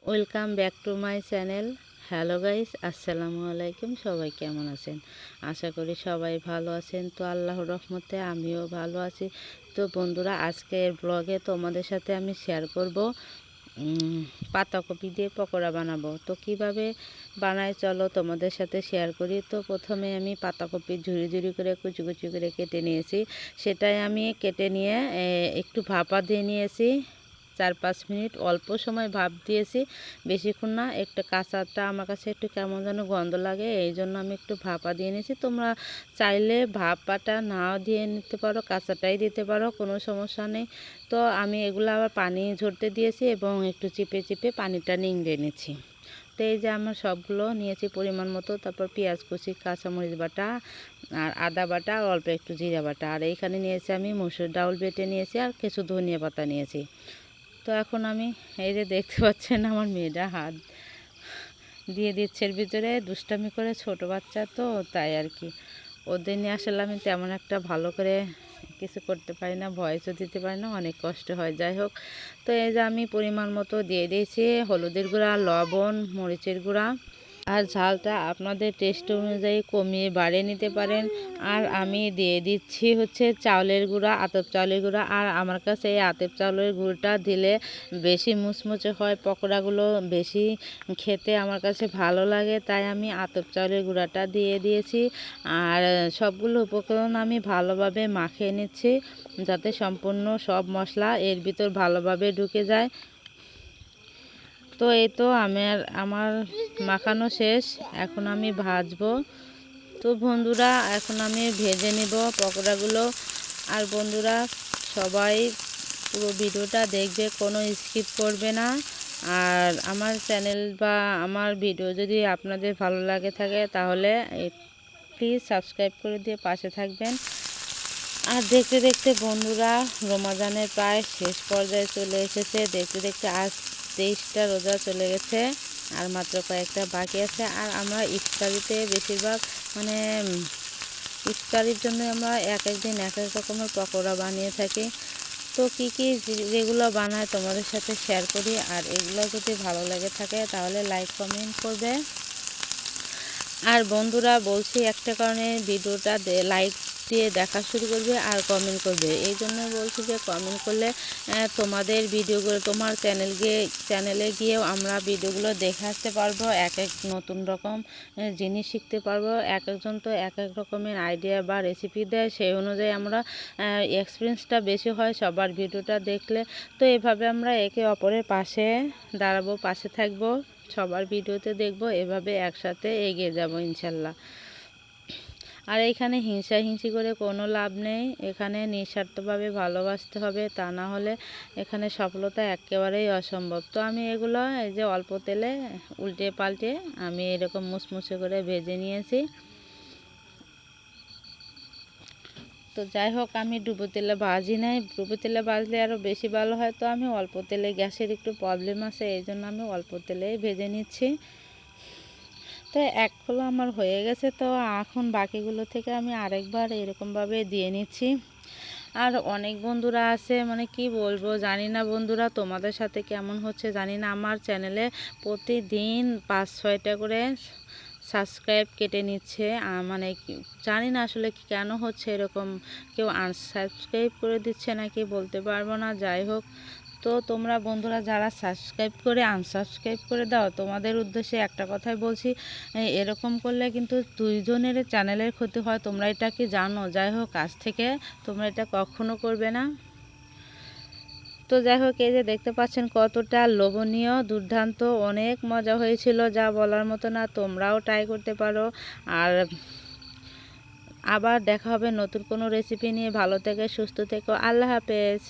Welcome back to my channel. Hello guys, আসসালামু আলাইকুম। সবাই কেমন আছেন? আশা করি সবাই ভালো আছেন। তো আল্লাহর রহমতে আমিও ভালো আছি। তো বন্ধুরা, আজকের ব্লগে তোমাদের সাথে আমি শেয়ার করব পাতাকপি দিয়ে পকোড়া বানাবো। তো কিভাবে বানাই চলো তোমাদের সাথে শেয়ার করি। তো প্রথমে আমি পাতাকপি ঝুরি ঝুরি করে কুচি কুচি করে কেটে নিয়েছি। সেটাই আমি কেটে নিয়ে একটু ভাপা দিয়ে নিয়েছি। 4-5 মিনিট অল্প সময় ভাপ দিয়েছি, বেশিক্ষণ না। একটু কাঁচাটা আমার কাছে একটু কেমন যেন গন্ধ লাগে, এই জন্য আমি একটু ভাপা দিয়ে নিয়েছি। তোমরা চাইলে ভাপাটা নাও দিয়ে নিতে পারো, কাঁচাটাই দিতে পারো, কোনো সমস্যা নেই। তো আমি এগুলো আবার পানি ঝরতে দিয়েছি এবং একটু চিপে চিপে পানিটা নিংড়ে নিয়েছি। তো এই যে আমার সবগুলো নিয়েছি পরিমাণ মতো। তারপর পেঁয়াজ কুচি, কাঁচামরিচ বাটা আর আদা বাটা আর অল্প একটু জিরা বাটা। আর এইখানে নিয়েছি আমি মসুর ডাউল বেটে নিয়েছি আর কিছু ধনিয়া পাতা নিয়েছি। তো এখন আমি এই যে দেখতে পাচ্ছেন আমার মেয়েটা হাত দিয়ে দিচ্ছে এর ভিতরে, দুষ্টামি করে, ছোট বাচ্চা তো তাই আর কি। ওদের নিয়ে আসলে আমি তেমন একটা ভালো করে কিছু করতে পারি না, ভয়েসও দিতে পারি না, অনেক কষ্ট হয়। যাই হোক, তো এই যে আমি পরিমাণ মতো দিয়ে দিয়েছি হলুদের গুঁড়া, লবণ, মরিচের গুঁড়া। আর ঝালটা আপনাদের টেস্ট অনুযায়ী কমিয়ে বাড়িয়ে নিতে পারেন। আর আমি দিয়ে দিচ্ছি হচ্ছে চাউলের গুঁড়া, আতপ চাউলের গুঁড়া। আর আমার কাছে এই আতপ চাউলের গুঁড়োটা দিলে বেশি মুচমুচে হয়, পকোড়াগুলো বেশি খেতে আমার কাছে ভালো লাগে, তাই আমি আতপ চাউলের গুঁড়াটা দিয়ে দিয়েছি। আর সবগুলো উপকরণ আমি ভালোভাবে মাখিয়ে নিচ্ছি, যাতে সম্পূর্ণ সব মশলা এর ভিতর ভালোভাবে ঢুকে যায়। তো এই তো আমার মাখানো শেষ, এখন আমি ভাজবো। তো বন্ধুরা, এখন আমি ভেজে নিব পকোড়াগুলো। আর বন্ধুরা, সবাই পুরো ভিডিওটা দেখবে, কোনো স্কিপ করবে না। আর আমার চ্যানেল বা আমার ভিডিও যদি আপনাদের ভালো লাগে থাকে তাহলে প্লিজ সাবস্ক্রাইব করে দিয়ে পাশে থাকবেন। আর দেখতে দেখতে বন্ধুরা, রমজানের প্রায় শেষ পর্যায়ে চলে এসেছে। দেখতে দেখতে আজ 23টা রোজা চলে গেছে, আর মাত্র কয়েকটা বাকি আছে। আর আমরা ইফতারিতে বেশিরভাগ মানে ইফতারির জন্য আমরা এক এক দিন এক এক রকমের পকোড়া বানিয়ে থাকি। তো কী কী যেগুলো বানায় তোমাদের সাথে শেয়ার করি। আর এগুলো যদি ভালো লাগে থাকে তাহলে লাইক কমেন্ট করবে। আর বন্ধুরা, বলছি একটা কারণে ভিডিওটা লাইক দিয়ে দেখা শুরু করবে আর কমেন্ট করবে। এই জন্য বলছি যে কমেন্ট করলে তোমাদের ভিডিওগুলো তোমার চ্যানেলে গিয়েও আমরা ভিডিওগুলো দেখে আসতে পারবো, এক এক নতুন রকম জিনিস শিখতে পারবো। এক একজন তো এক এক রকমের আইডিয়া বা রেসিপি দেয়, সেই অনুযায়ী আমরা এক্সপিরিয়েন্সটা বেশি হয় সবার ভিডিওটা দেখলে। তো এভাবে আমরা একে অপরের পাশে দাঁড়াবো, পাশে থাকবো, সবার ভিডিওতে দেখব, এভাবে একসাথে এগিয়ে যাব ইনশাল্লাহ। আর এখানে হিংসাহিংসি করে কোনো লাভ নেই, এখানে নিঃস্বার্থভাবে ভালোবাসতে হবে, তা না হলে এখানে সফলতা একেবারেই অসম্ভব। তো আমি এগুলো এই যে অল্প তেলে উল্টে পাল্টে আমি এরকম মুচমুচে করে ভেজে নিয়েছি। তো যাই হোক, আমি ডুবো তেলে ভাজি নাই, ডুবো তেলে ভাজলে আরও বেশি ভালো হয়। তো আমি অল্প তেলে, গ্যাসের একটু প্রবলেম আছে, এই জন্য আমি অল্প তেলেই ভেজে নিচ্ছি। তো এক হলো আমার হয়ে গেছে। তো এখন বাকিগুলো থেকে আমি আরেকবার এরকমভাবে দিয়ে নিচ্ছি। আর অনেক বন্ধুরা আছে, মানে কি বলবো জানি না বন্ধুরা, তোমাদের সাথে কেমন হচ্ছে জানি না, আমার চ্যানেলে প্রতিদিন 5-6টা করে সাবস্ক্রাইব কেটে নিচ্ছে। মানে জানি না আসলে কেন হচ্ছে এরকম, কেউ আনসাবস্ক্রাইব করে দিচ্ছে নাকি বলতে পারবো না। যাই হোক, তো তোমরা বন্ধুরা যারা সাবস্ক্রাইব করে আনসাবস্ক্রাইব করে দাও, তোমাদের উদ্দেশ্যে একটা কথাই বলছি, এরকম করলে কিন্তু দুইজনের চ্যানেলের ক্ষতি হয়, তোমরা এটা কি জানো? যাই হোক, আজ থেকে তোমরা এটা কখনো করবে না। তো যাই হোক, এই যে দেখতে পাচ্ছেন কতটা লোভনীয়, দুর্দান্ত, অনেক মজা হয়েছিল, যা বলার মতো না। তোমরাও ট্রাই করতে পারো। আর আবার দেখা হবে নতুন কোনো রেসিপি নিয়ে। ভালো থেকে সুস্থ থেকো, আল্লাহ হাফেজ।